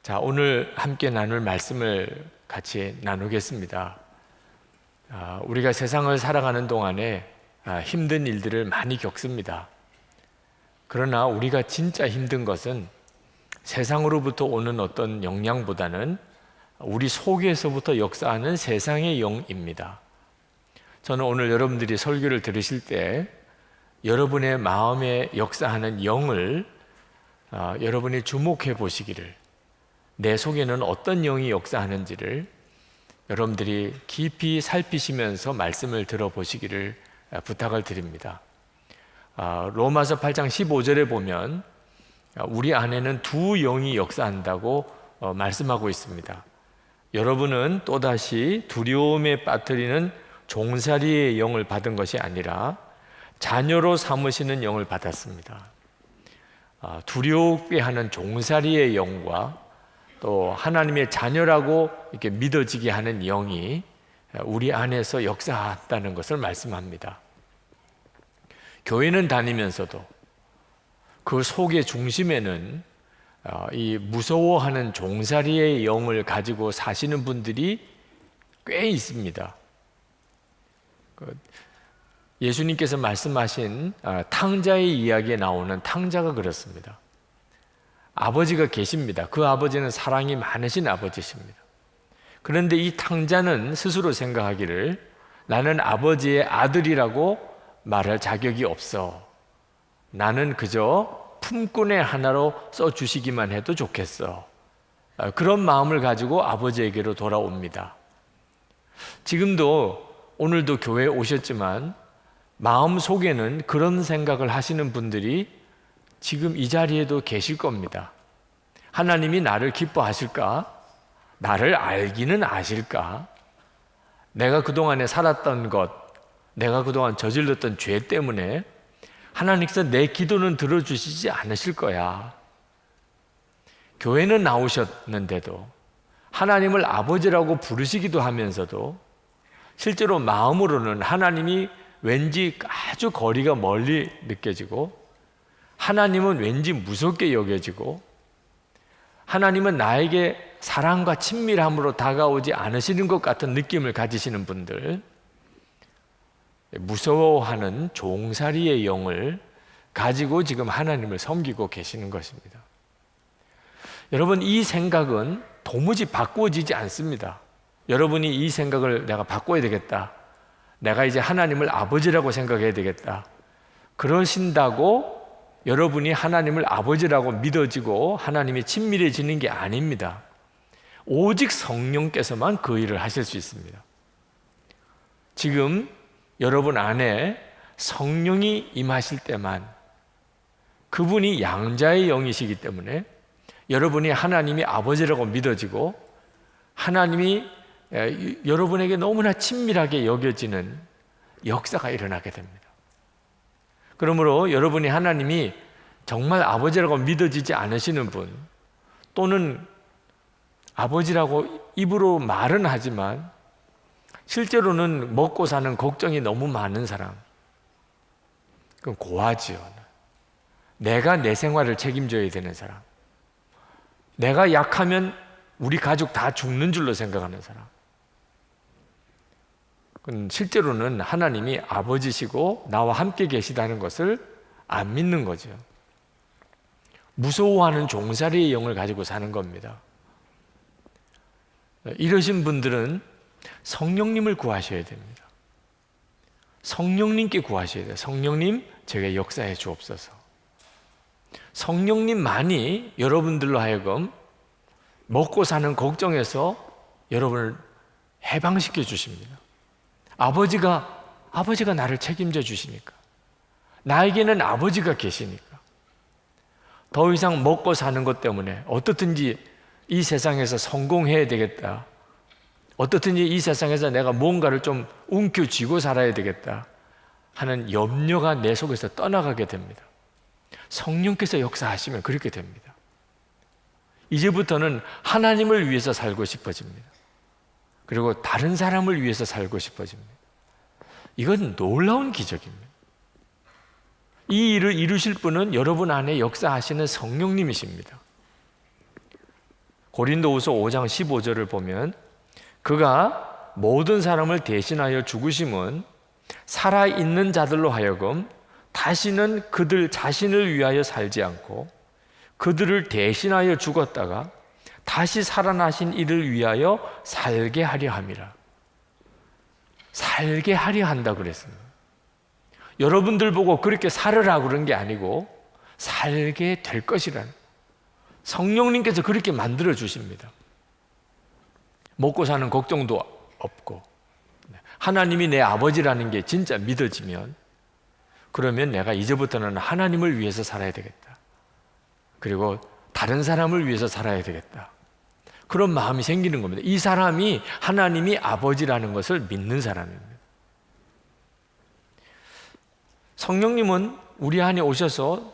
자, 오늘 함께 나눌 말씀을 같이 나누겠습니다. 우리가 세상을 살아가는 동안에 힘든 일들을 많이 겪습니다. 그러나 우리가 진짜 힘든 것은 세상으로부터 오는 어떤 영향보다는 우리 속에서부터 역사하는 세상의 영입니다. 저는 오늘 여러분들이 설교를 들으실 때 여러분의 마음에 역사하는 영을 여러분이 주목해 보시기를, 내 속에는 어떤 영이 역사하는지를 여러분들이 깊이 살피시면서 말씀을 들어보시기를 부탁을 드립니다. 로마서 8장 15절에 보면 우리 안에는 두 영이 역사한다고 말씀하고 있습니다. 여러분은 또다시 두려움에 빠뜨리는 종살이의 영을 받은 것이 아니라 자녀로 삼으시는 영을 받았습니다. 두려움에 하는 종살이의 영과 또 하나님의 자녀라고 이렇게 믿어지게 하는 영이 우리 안에서 역사한다는 것을 말씀합니다. 교회는 다니면서도 그 속의 중심에는 이 무서워하는 종살이의 영을 가지고 사시는 분들이 꽤 있습니다. 예수님께서 말씀하신 탕자의 이야기에 나오는 탕자가 그렇습니다. 아버지가 계십니다. 그 아버지는 사랑이 많으신 아버지십니다. 그런데 이 탕자는 스스로 생각하기를 나는 아버지의 아들이라고 말할 자격이 없어. 나는 그저 품꾼의 하나로 써주시기만 해도 좋겠어. 그런 마음을 가지고 아버지에게로 돌아옵니다. 지금도 오늘도 교회에 오셨지만 마음 속에는 그런 생각을 하시는 분들이 지금 이 자리에도 계실 겁니다. 하나님이 나를 기뻐하실까? 나를 알기는 아실까? 내가 그동안에 살았던 것, 내가 그동안 저질렀던 죄 때문에 하나님께서 내 기도는 들어주시지 않으실 거야. 교회는 나오셨는데도 하나님을 아버지라고 부르시기도 하면서도 실제로 마음으로는 하나님이 왠지 아주 거리가 멀리 느껴지고, 하나님은 왠지 무섭게 여겨지고, 하나님은 나에게 사랑과 친밀함으로 다가오지 않으시는 것 같은 느낌을 가지시는 분들, 무서워하는 종살이의 영을 가지고 지금 하나님을 섬기고 계시는 것입니다. 여러분, 이 생각은 도무지 바꾸어지지 않습니다. 여러분이 이 생각을 내가 바꿔야 되겠다, 내가 이제 하나님을 아버지라고 생각해야 되겠다, 그러신다고 여러분이 하나님을 아버지라고 믿어지고 하나님이 친밀해지는 게 아닙니다. 오직 성령께서만 그 일을 하실 수 있습니다. 지금 여러분 안에 성령이 임하실 때만, 그분이 양자의 영이시기 때문에 여러분이 하나님이 아버지라고 믿어지고 하나님이 여러분에게 너무나 친밀하게 여겨지는 역사가 일어나게 됩니다. 그러므로 여러분이 하나님이 정말 아버지라고 믿어지지 않으시는 분, 또는 아버지라고 입으로 말은 하지만 실제로는 먹고 사는 걱정이 너무 많은 사람, 그건 고하지요. 내가 내 생활을 책임져야 되는 사람, 내가 약하면 우리 가족 다 죽는 줄로 생각하는 사람, 그건 실제로는 하나님이 아버지시고 나와 함께 계시다는 것을 안 믿는 거죠. 무서워하는 종살이의 영을 가지고 사는 겁니다. 이러신 분들은 성령님을 구하셔야 됩니다. 성령님께 구하셔야 돼요. 성령님, 제게 역사해 주옵소서. 성령님만이 여러분들로 하여금 먹고 사는 걱정에서 여러분을 해방시켜 주십니다. 아버지가 나를 책임져 주시니까, 나에게는 아버지가 계시니까 더 이상 먹고 사는 것 때문에 어떻든지 이 세상에서 성공해야 되겠다, 어떻든지 이 세상에서 내가 뭔가를 좀 움켜쥐고 살아야 되겠다 하는 염려가 내 속에서 떠나가게 됩니다. 성령께서 역사하시면 그렇게 됩니다. 이제부터는 하나님을 위해서 살고 싶어집니다. 그리고 다른 사람을 위해서 살고 싶어집니다. 이건 놀라운 기적입니다. 이 일을 이루실 분은 여러분 안에 역사하시는 성령님이십니다. 고린도후서 5장 15절을 보면 그가 모든 사람을 대신하여 죽으심은 살아있는 자들로 하여금 다시는 그들 자신을 위하여 살지 않고 그들을 대신하여 죽었다가 다시 살아나신 이를 위하여 살게 하려 함이라. 살게 하려 한다 그랬습니다. 여러분들 보고 그렇게 살으라 그런 게 아니고 살게 될 것이라는, 성령님께서 그렇게 만들어 주십니다. 먹고 사는 걱정도 없고 하나님이 내 아버지라는 게 진짜 믿어지면, 그러면 내가 이제부터는 하나님을 위해서 살아야 되겠다, 그리고 다른 사람을 위해서 살아야 되겠다, 그런 마음이 생기는 겁니다. 이 사람이 하나님이 아버지라는 것을 믿는 사람입니다. 성령님은 우리 안에 오셔서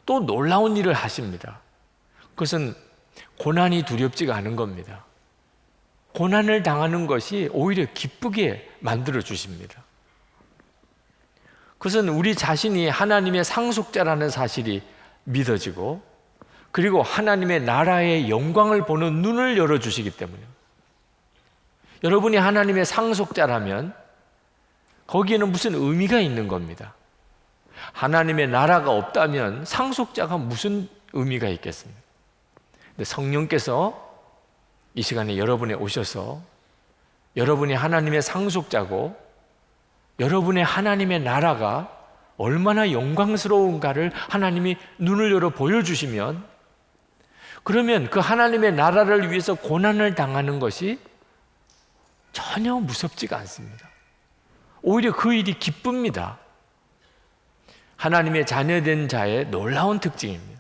또 놀라운 일을 하십니다. 그것은 고난이 두렵지가 않은 겁니다. 고난을 당하는 것이 오히려 기쁘게 만들어 주십니다. 그것은 우리 자신이 하나님의 상속자라는 사실이 믿어지고, 그리고 하나님의 나라의 영광을 보는 눈을 열어주시기 때문입니다. 여러분이 하나님의 상속자라면 거기에는 무슨 의미가 있는 겁니다. 하나님의 나라가 없다면 상속자가 무슨 의미가 있겠습니까? 근데 성령께서 이 시간에 여러분에 오셔서 여러분이 하나님의 상속자고 여러분의 하나님의 나라가 얼마나 영광스러운가를 하나님이 눈을 열어 보여주시면, 그러면 그 하나님의 나라를 위해서 고난을 당하는 것이 전혀 무섭지가 않습니다. 오히려 그 일이 기쁩니다. 하나님의 자녀된 자의 놀라운 특징입니다.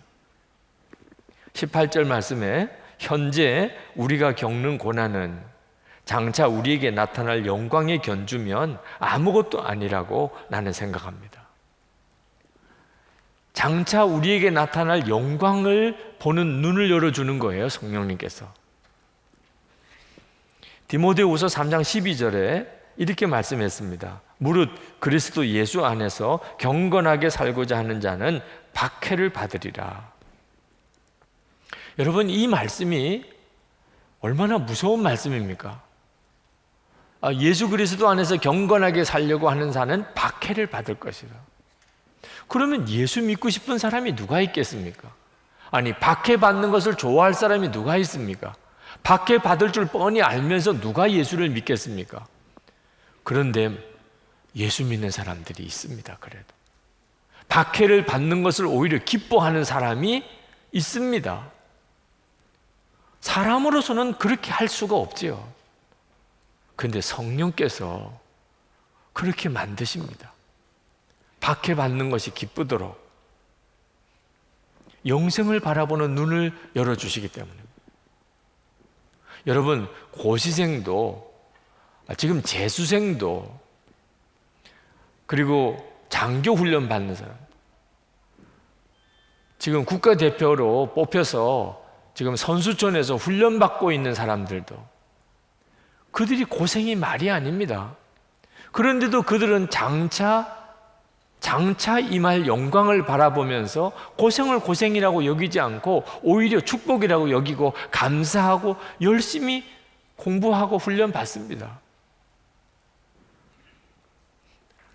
18절 말씀에 현재 우리가 겪는 고난은 장차 우리에게 나타날 영광에 견주면 아무것도 아니라고 나는 생각합니다. 장차 우리에게 나타날 영광을 보는 눈을 열어주는 거예요, 성령님께서. 디모데후서 3장 12절에 이렇게 말씀했습니다. 무릇 그리스도 예수 안에서 경건하게 살고자 하는 자는 박해를 받으리라. 여러분, 이 말씀이 얼마나 무서운 말씀입니까? 예수 그리스도 안에서 경건하게 살려고 하는 자는 박해를 받을 것이라. 그러면 예수 믿고 싶은 사람이 누가 있겠습니까? 아니, 박해 받는 것을 좋아할 사람이 누가 있습니까? 박해 받을 줄 뻔히 알면서 누가 예수를 믿겠습니까? 그런데 예수 믿는 사람들이 있습니다. 그래도 박해를 받는 것을 오히려 기뻐하는 사람이 있습니다. 사람으로서는 그렇게 할 수가 없지요. 그런데 성령께서 그렇게 만드십니다. 박해 받는 것이 기쁘도록 영생을 바라보는 눈을 열어주시기 때문입니다. 여러분, 고시생도, 지금 재수생도, 그리고 장교 훈련 받는 사람, 지금 국가대표로 뽑혀서 지금 선수촌에서 훈련받고 있는 사람들도, 그들이 고생이 말이 아닙니다. 그런데도 그들은 장차 임할 영광을 바라보면서 고생을 고생이라고 여기지 않고 오히려 축복이라고 여기고 감사하고 열심히 공부하고 훈련 받습니다.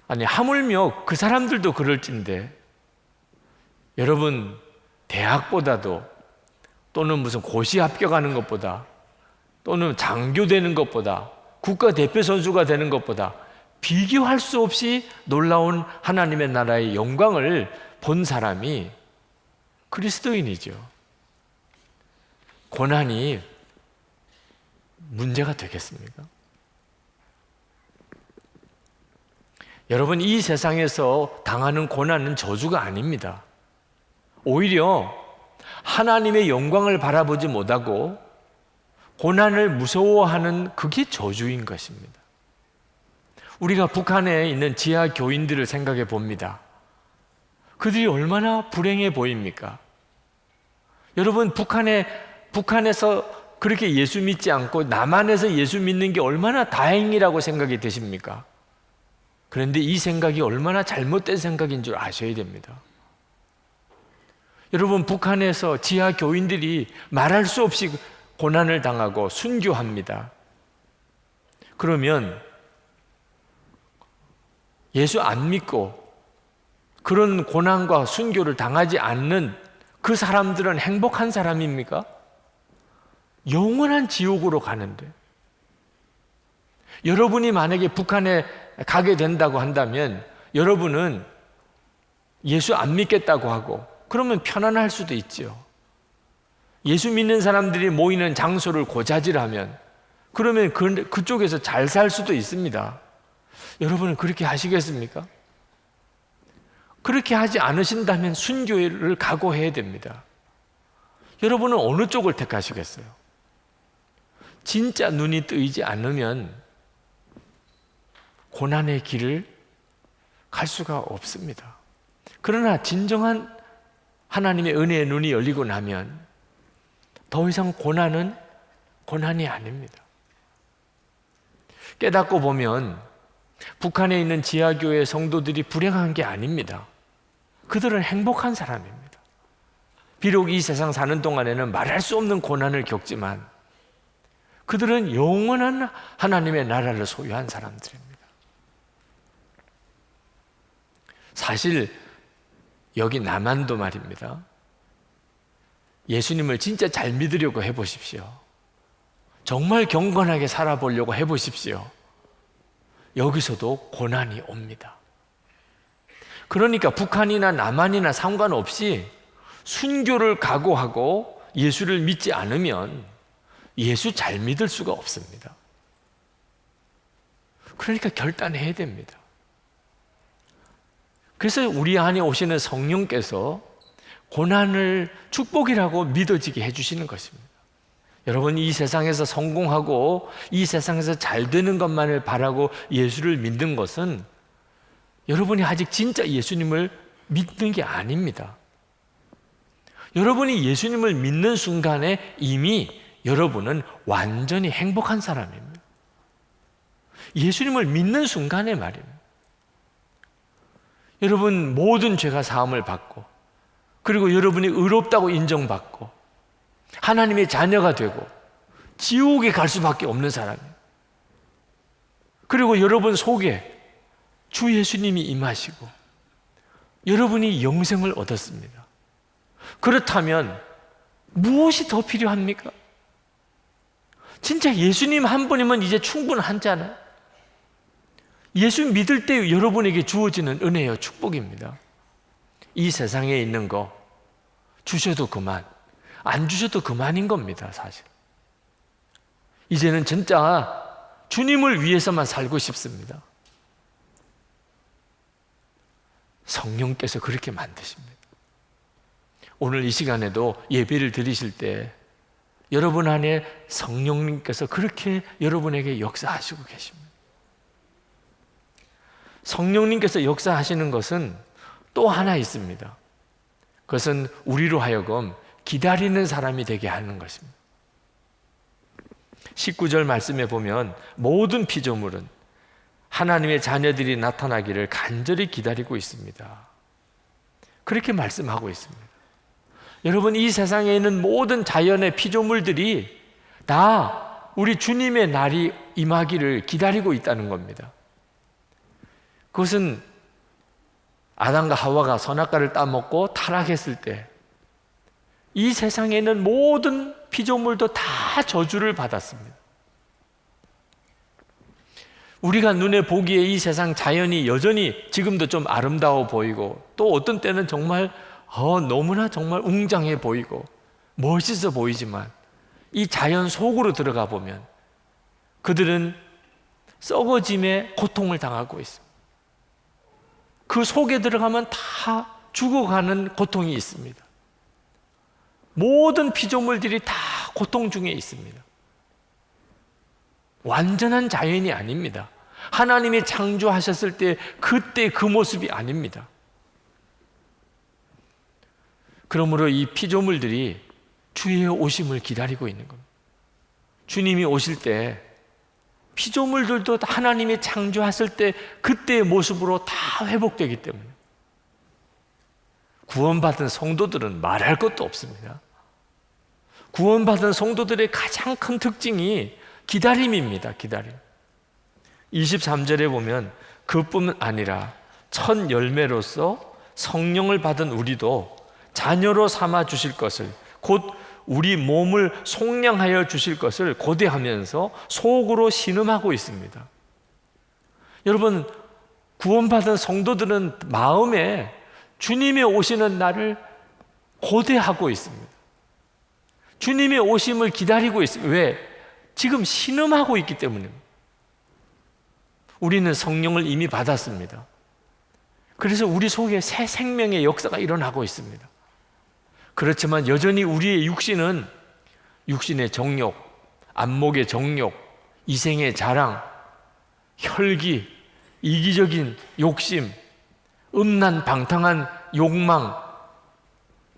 아니, 하물며 그 사람들도 그럴진데, 여러분, 대학보다도 또는 무슨 고시 합격하는 것보다 또는 장교 되는 것보다 국가대표 선수가 되는 것보다 비교할 수 없이 놀라운 하나님의 나라의 영광을 본 사람이 그리스도인이죠. 고난이 문제가 되겠습니까? 여러분, 이 세상에서 당하는 고난은 저주가 아닙니다. 오히려 하나님의 영광을 바라보지 못하고 고난을 무서워하는 그게 저주인 것입니다. 우리가 북한에 있는 지하 교인들을 생각해 봅니다. 그들이 얼마나 불행해 보입니까? 여러분, 북한에서 그렇게 예수 믿지 않고 남한에서 예수 믿는 게 얼마나 다행이라고 생각이 되십니까? 그런데 이 생각이 얼마나 잘못된 생각인 줄 아셔야 됩니다. 여러분, 북한에서 지하 교인들이 말할 수 없이 고난을 당하고 순교합니다. 그러면 예수 안 믿고 그런 고난과 순교를 당하지 않는 그 사람들은 행복한 사람입니까? 영원한 지옥으로 가는데, 여러분이 만약에 북한에 가게 된다고 한다면 여러분은 예수 안 믿겠다고 하고 그러면 편안할 수도 있지요. 예수 믿는 사람들이 모이는 장소를 고자질하면 그러면 그쪽에서 잘 살 수도 있습니다. 여러분은 그렇게 하시겠습니까? 그렇게 하지 않으신다면 순교를 각오해야 됩니다. 여러분은 어느 쪽을 택하시겠어요? 진짜 눈이 뜨이지 않으면 고난의 길을 갈 수가 없습니다. 그러나 진정한 하나님의 은혜의 눈이 열리고 나면 더 이상 고난은 고난이 아닙니다. 깨닫고 보면 북한에 있는 지하교회 성도들이 불행한 게 아닙니다. 그들은 행복한 사람입니다. 비록 이 세상 사는 동안에는 말할 수 없는 고난을 겪지만 그들은 영원한 하나님의 나라를 소유한 사람들입니다. 사실 여기 남한도 말입니다. 예수님을 진짜 잘 믿으려고 해보십시오. 정말 경건하게 살아보려고 해보십시오. 여기서도 고난이 옵니다. 그러니까 북한이나 남한이나 상관없이 순교를 각오하고 예수를 믿지 않으면 예수 잘 믿을 수가 없습니다. 그러니까 결단해야 됩니다. 그래서 우리 안에 오시는 성령께서 고난을 축복이라고 믿어지게 해주시는 것입니다. 여러분, 이 세상에서 성공하고 이 세상에서 잘 되는 것만을 바라고 예수를 믿는 것은 여러분이 아직 진짜 예수님을 믿는 게 아닙니다. 여러분이 예수님을 믿는 순간에 이미 여러분은 완전히 행복한 사람입니다. 예수님을 믿는 순간에 말입니다. 여러분, 모든 죄가 사함을 받고 그리고 여러분이 의롭다고 인정받고 하나님의 자녀가 되고 지옥에 갈 수밖에 없는 사람이에요. 그리고 여러분 속에 주 예수님이 임하시고 여러분이 영생을 얻었습니다. 그렇다면 무엇이 더 필요합니까? 진짜 예수님 한 분이면 이제 충분하잖아요. 예수 믿을 때 여러분에게 주어지는 은혜요, 축복입니다. 이 세상에 있는 거 주셔도 그만, 안 주셔도 그만인 겁니다, 사실. 이제는 진짜 주님을 위해서만 살고 싶습니다. 성령께서 그렇게 만드십니다. 오늘 이 시간에도 예배를 드리실 때 여러분 안에 성령님께서 그렇게 여러분에게 역사하시고 계십니다. 성령님께서 역사하시는 것은 또 하나 있습니다. 그것은 우리로 하여금 기다리는 사람이 되게 하는 것입니다. 19절 말씀에 보면 모든 피조물은 하나님의 자녀들이 나타나기를 간절히 기다리고 있습니다. 그렇게 말씀하고 있습니다. 여러분, 이 세상에 있는 모든 자연의 피조물들이 다 우리 주님의 날이 임하기를 기다리고 있다는 겁니다. 그것은 아담과 하와가 선악과를 따먹고 타락했을 때 이 세상에 있는 모든 피조물도 다 저주를 받았습니다. 우리가 눈에 보기에 이 세상 자연이 여전히 지금도 좀 아름다워 보이고 또 어떤 때는 정말 너무나 정말 웅장해 보이고 멋있어 보이지만 이 자연 속으로 들어가 보면 그들은 썩어짐에 고통을 당하고 있습니다. 그 속에 들어가면 다 죽어가는 고통이 있습니다. 모든 피조물들이 다 고통 중에 있습니다. 완전한 자연이 아닙니다. 하나님이 창조하셨을 때 그때 그 모습이 아닙니다. 그러므로 이 피조물들이 주의 오심을 기다리고 있는 겁니다. 주님이 오실 때 피조물들도 하나님이 창조하실 때 그때의 모습으로 다 회복되기 때문에 구원받은 성도들은 말할 것도 없습니다. 구원받은 성도들의 가장 큰 특징이 기다림입니다. 기다림. 23절에 보면 그뿐 아니라 첫 열매로서 성령을 받은 우리도 자녀로 삼아 주실 것을, 곧 우리 몸을 속량하여 주실 것을 고대하면서 속으로 신음하고 있습니다. 여러분, 구원받은 성도들은 마음에 주님이 오시는 날을 고대하고 있습니다. 주님의 오심을 기다리고 있습니다. 왜? 지금 신음하고 있기 때문입니다. 우리는 성령을 이미 받았습니다. 그래서 우리 속에 새 생명의 역사가 일어나고 있습니다. 그렇지만 여전히 우리의 육신은 육신의 정욕, 안목의 정욕, 이생의 자랑, 혈기, 이기적인 욕심, 음란 방탕한 욕망,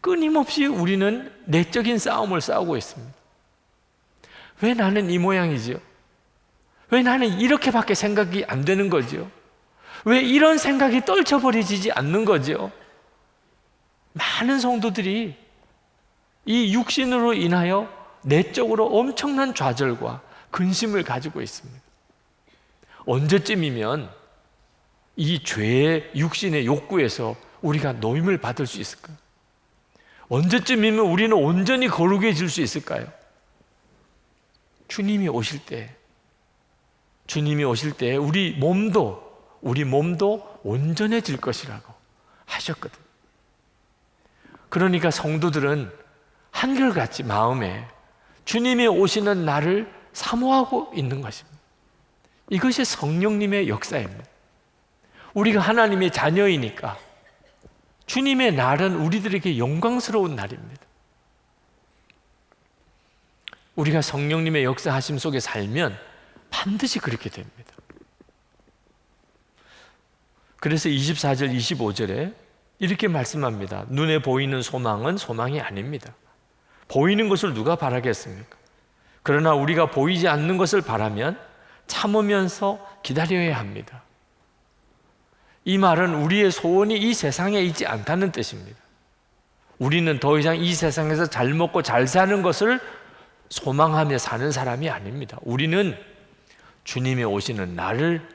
끊임없이 우리는 내적인 싸움을 싸우고 있습니다. 왜 나는 이 모양이지요? 왜 나는 이렇게밖에 생각이 안 되는 거지요? 왜 이런 생각이 떨쳐버리지 않는 거지요? 많은 성도들이 이 육신으로 인하여 내적으로 엄청난 좌절과 근심을 가지고 있습니다. 언제쯤이면 이 죄의 육신의 욕구에서 우리가 노임을 받을 수 있을까요? 언제쯤이면 우리는 온전히 거룩해질 수 있을까요? 주님이 오실 때, 주님이 오실 때 우리 몸도 온전해질 것이라고 하셨거든요. 그러니까 성도들은 한결같이 마음에 주님이 오시는 날을 사모하고 있는 것입니다. 이것이 성령님의 역사입니다. 우리가 하나님의 자녀이니까 주님의 날은 우리들에게 영광스러운 날입니다. 우리가 성령님의 역사하심 속에 살면 반드시 그렇게 됩니다. 그래서 24절, 25절에 이렇게 말씀합니다. 눈에 보이는 소망은 소망이 아닙니다. 보이는 것을 누가 바라겠습니까? 그러나 우리가 보이지 않는 것을 바라면 참으면서 기다려야 합니다. 이 말은 우리의 소원이 이 세상에 있지 않다는 뜻입니다. 우리는 더 이상 이 세상에서 잘 먹고 잘 사는 것을 소망하며 사는 사람이 아닙니다. 우리는 주님이 오시는 날을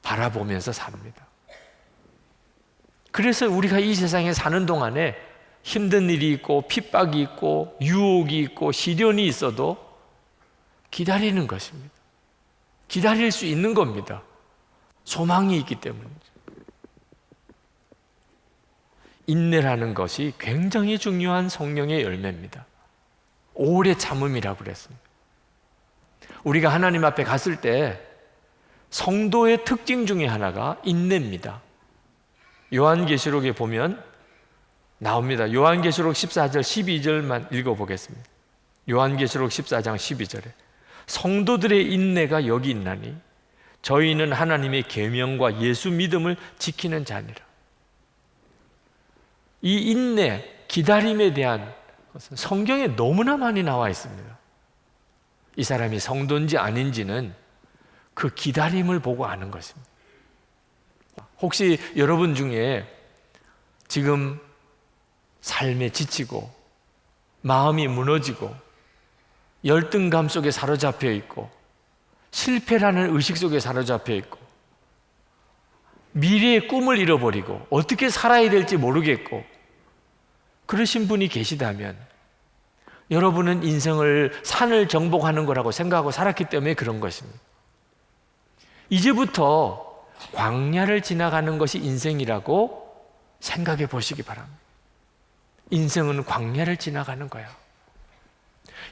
바라보면서 삽니다. 그래서 우리가 이 세상에 사는 동안에 힘든 일이 있고 핍박이 있고 유혹이 있고 시련이 있어도 기다리는 것입니다. 기다릴 수 있는 겁니다. 소망이 있기 때문이죠. 인내라는 것이 굉장히 중요한 성령의 열매입니다. 오래 참음이라고 그랬습니다. 우리가 하나님 앞에 갔을 때 성도의 특징 중에 하나가 인내입니다. 요한계시록에 보면 나옵니다. 요한계시록 14절 12절만 읽어보겠습니다. 요한계시록 14장 12절에 성도들의 인내가 여기 있나니 저희는 하나님의 계명과 예수 믿음을 지키는 자니라. 이 인내, 기다림에 대한 것은 성경에 너무나 많이 나와 있습니다. 이 사람이 성도인지 아닌지는 그 기다림을 보고 아는 것입니다. 혹시 여러분 중에 지금 삶에 지치고 마음이 무너지고 열등감 속에 사로잡혀 있고 실패라는 의식 속에 사로잡혀 있고 미래의 꿈을 잃어버리고 어떻게 살아야 될지 모르겠고 그러신 분이 계시다면 여러분은 인생을 산을 정복하는 거라고 생각하고 살았기 때문에 그런 것입니다. 이제부터 광야를 지나가는 것이 인생이라고 생각해 보시기 바랍니다. 인생은 광야를 지나가는 거야.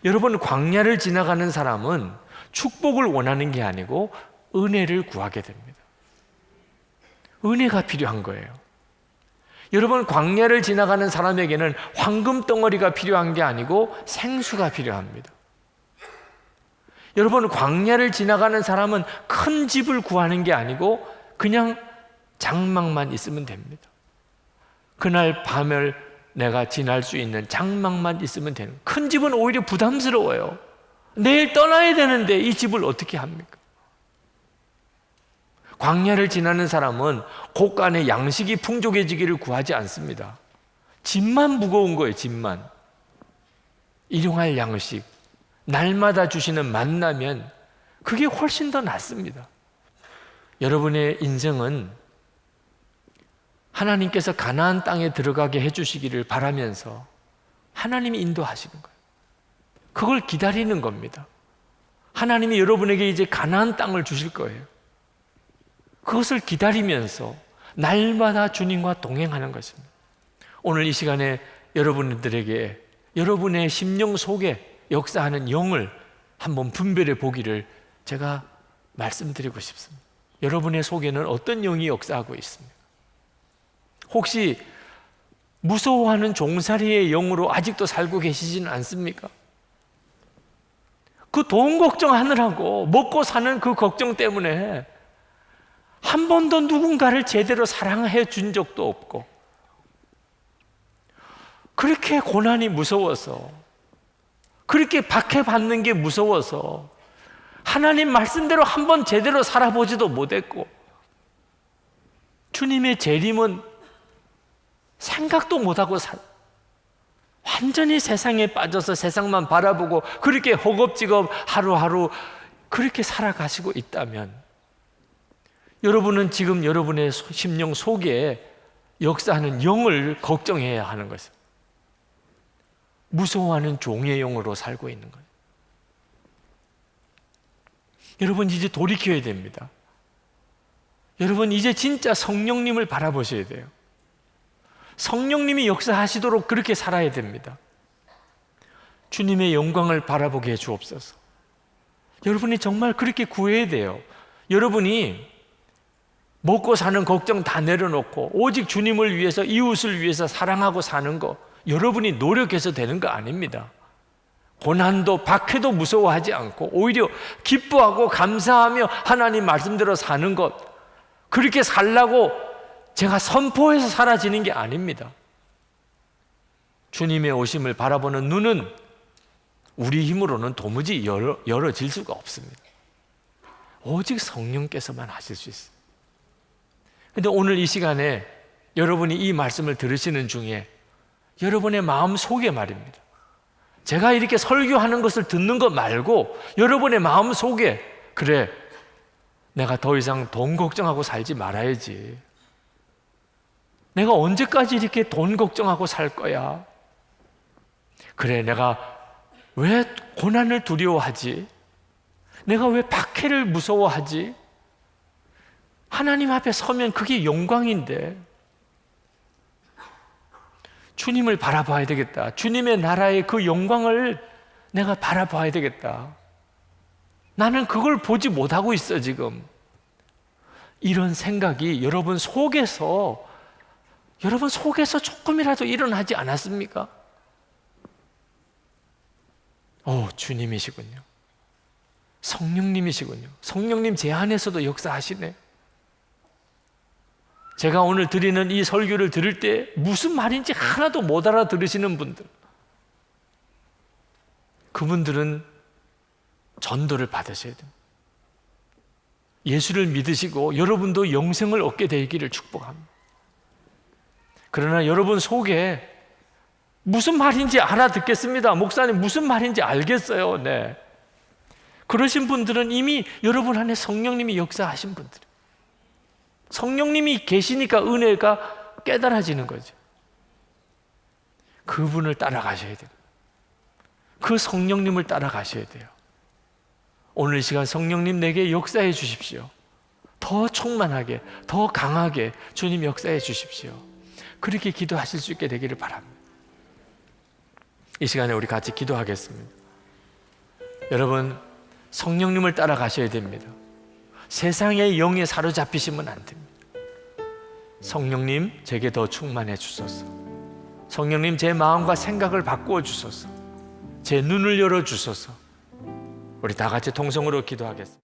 여러분, 광야를 지나가는 사람은 축복을 원하는 게 아니고 은혜를 구하게 됩니다. 은혜가 필요한 거예요. 여러분, 광야를 지나가는 사람에게는 황금 덩어리가 필요한 게 아니고 생수가 필요합니다. 여러분, 광야를 지나가는 사람은 큰 집을 구하는 게 아니고 그냥 장막만 있으면 됩니다. 그날 밤을 내가 지날 수 있는 장막만 있으면 되는. 큰 집은 오히려 부담스러워요. 내일 떠나야 되는데 이 집을 어떻게 합니까? 광야를 지나는 사람은 곳간에 양식이 풍족해지기를 구하지 않습니다. 짐만 무거운 거예요, 짐만. 일용할 양식, 날마다 주시는 만나면 그게 훨씬 더 낫습니다. 여러분의 인생은 하나님께서 가나안 땅에 들어가게 해주시기를 바라면서 하나님이 인도하시는 거예요. 그걸 기다리는 겁니다. 하나님이 여러분에게 이제 가나안 땅을 주실 거예요. 그것을 기다리면서 날마다 주님과 동행하는 것입니다. 오늘 이 시간에 여러분들에게 여러분의 심령 속에 역사하는 영을 한번 분별해 보기를 제가 말씀드리고 싶습니다. 여러분의 속에는 어떤 영이 역사하고 있습니까? 혹시 무서워하는 종살이의 영으로 아직도 살고 계시지는 않습니까? 그 돈 걱정하느라고 먹고 사는 그 걱정 때문에 한 번도 누군가를 제대로 사랑해 준 적도 없고, 그렇게 고난이 무서워서, 그렇게 박해받는 게 무서워서 하나님 말씀대로 한 번 제대로 살아보지도 못했고, 주님의 재림은 생각도 못하고 완전히 세상에 빠져서 세상만 바라보고 그렇게 허겁지겁 하루하루 그렇게 살아가시고 있다면, 여러분은 지금 여러분의 심령 속에 역사하는 영을 걱정해야 하는 것입니다. 무서워하는 종의 영으로 살고 있는 거예요. 여러분 이제 돌이켜야 됩니다. 여러분 이제 진짜 성령님을 바라보셔야 돼요. 성령님이 역사하시도록 그렇게 살아야 됩니다. 주님의 영광을 바라보게 해 주옵소서. 여러분이 정말 그렇게 구해야 돼요. 여러분이 먹고 사는 걱정 다 내려놓고 오직 주님을 위해서, 이웃을 위해서 사랑하고 사는 거, 여러분이 노력해서 되는 거 아닙니다. 고난도 박해도 무서워하지 않고 오히려 기뻐하고 감사하며 하나님 말씀대로 사는 것, 그렇게 살라고 제가 선포해서 사라지는 게 아닙니다. 주님의 오심을 바라보는 눈은 우리 힘으로는 도무지 열어질 수가 없습니다. 오직 성령께서만 하실 수 있어요. 그런데 오늘 이 시간에 여러분이 이 말씀을 들으시는 중에 여러분의 마음 속에 말입니다, 제가 이렇게 설교하는 것을 듣는 것 말고 여러분의 마음 속에, 그래, 내가 더 이상 돈 걱정하고 살지 말아야지. 내가 언제까지 이렇게 돈 걱정하고 살 거야? 그래, 내가 왜 고난을 두려워하지? 내가 왜 박해를 무서워하지? 하나님 앞에 서면 그게 영광인데, 주님을 바라봐야 되겠다. 주님의 나라의 그 영광을 내가 바라봐야 되겠다. 나는 그걸 보지 못하고 있어 지금. 이런 생각이 여러분 속에서 조금이라도 일어나지 않았습니까? 주님이시군요. 성령님이시군요. 성령님 제 안에서도 역사하시네. 제가 오늘 드리는 이 설교를 들을 때 무슨 말인지 하나도 못 알아들으시는 분들, 그분들은 전도를 받으셔야 됩니다. 예수를 믿으시고 여러분도 영생을 얻게 되기를 축복합니다. 그러나 여러분 속에 무슨 말인지 알아듣겠습니다. 목사님 무슨 말인지 알겠어요. 네. 그러신 분들은 이미 여러분 안에 성령님이 역사하신 분들, 성령님이 계시니까 은혜가 깨달아지는 거죠. 그분을 따라가셔야 돼요. 그 성령님을 따라가셔야 돼요. 오늘 이 시간 성령님 내게 역사해 주십시오. 더 충만하게, 더 강하게 주님 역사해 주십시오. 그렇게 기도하실 수 있게 되기를 바랍니다. 이 시간에 우리 같이 기도하겠습니다. 여러분, 성령님을 따라가셔야 됩니다. 세상의 영에 사로잡히시면 안 됩니다. 성령님, 제게 더 충만해 주소서. 성령님, 제 마음과 생각을 바꾸어 주소서. 제 눈을 열어 주소서. 우리 다 같이 통성으로 기도하겠습니다.